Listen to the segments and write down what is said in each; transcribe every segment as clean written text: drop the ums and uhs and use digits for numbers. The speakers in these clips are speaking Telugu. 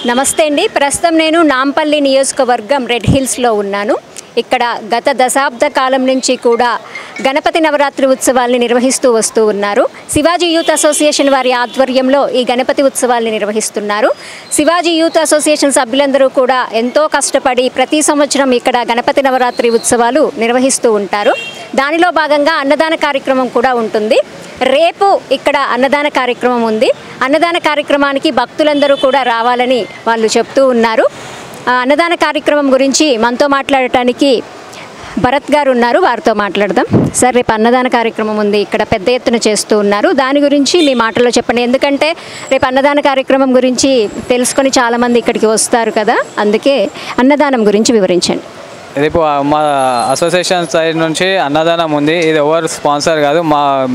నమస్తే అండి. ప్రస్తుతం నేను నాంపల్లి నియోజకవర్గం రెడ్ హిల్స్లో ఉన్నాను. ఇక్కడ గత దశాబ్ద కాలం నుంచి కూడా గణపతి నవరాత్రి ఉత్సవాల్ని నిర్వహిస్తూ వస్తూ ఉన్నారు. శివాజీ యూత్ అసోసియేషన్ వారి ఆధ్వర్యంలో ఈ గణపతి ఉత్సవాల్ని నిర్వహిస్తున్నారు. శివాజీ యూత్ అసోసియేషన్ సభ్యులందరూ కూడా ఎంతో కష్టపడి ప్రతి సంవత్సరం ఇక్కడ గణపతి నవరాత్రి ఉత్సవాలు నిర్వహిస్తూ ఉంటారు. దానిలో భాగంగా అన్నదాన కార్యక్రమం కూడా ఉంటుంది. రేపు ఇక్కడ అన్నదాన కార్యక్రమం ఉంది. అన్నదాన కార్యక్రమానికి భక్తులందరూ కూడా రావాలని వాళ్ళు చెప్తూ ఉన్నారు. అన్నదాన కార్యక్రమం గురించి మనతో మాట్లాడటానికి భరత్ గారు ఉన్నారు. వారితో మాట్లాడదాం. సార్, రేపు అన్నదాన కార్యక్రమం ఉంది, ఇక్కడ పెద్ద ఎత్తున చేస్తూ ఉన్నారు. దాని గురించి మీ మాటల్లో చెప్పండి. ఎందుకంటే రేపు అన్నదాన కార్యక్రమం గురించి తెలుసుకొని చాలామంది ఇక్కడికి వస్తారు కదా, అందుకే అన్నదానం గురించి వివరించండి. రేపు మా అసోసియేషన్ సైడ్ నుంచి అన్నదానం ఉంది. ఇది ఎవరు స్పాన్సర్ కాదు,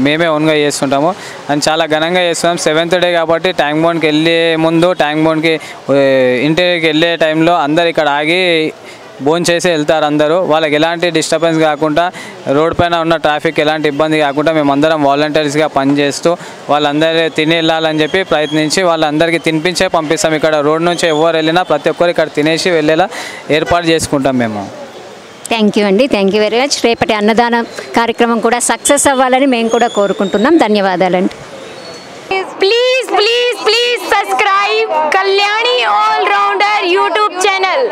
మేమే ఓన్గా చేస్తుంటాము అని చాలా ఘనంగా చేస్తున్నాం. 7th డే కాబట్టి ట్యాంక్ బండ్కి వెళ్ళే ముందు, ట్యాంక్ బండ్కి ఇంటికి వెళ్ళే టైంలో అందరు ఇక్కడ ఆగి భోజనం చేసి వెళ్తారు. అందరూ వాళ్ళకి ఎలాంటి డిస్టర్బెన్స్ కాకుండా, రోడ్ పైన ఉన్న ట్రాఫిక్ ఎలాంటి ఇబ్బంది కాకుండా మేమందరం వాలంటీర్స్గా పనిచేస్తూ వాళ్ళందరూ తిని వెళ్ళాలని చెప్పి ప్రయత్నించి వాళ్ళందరికీ తినిపించే పంపిస్తాం. ఇక్కడ రోడ్ నుంచి ఎవరు వెళ్ళినా ప్రతి ఒక్కరు ఇక్కడ తినేసి వెళ్ళేలా ఏర్పాటు చేసుకుంటాం మేము. థ్యాంక్ యూ అండి. Thank you very much. రేపటి అన్నదాన కార్యక్రమం కూడా సక్సెస్ అవ్వాలని మేము కూడా కోరుకుంటున్నాం. ధన్యవాదాలండి. Please please please subscribe Kalyani all rounder YouTube channel.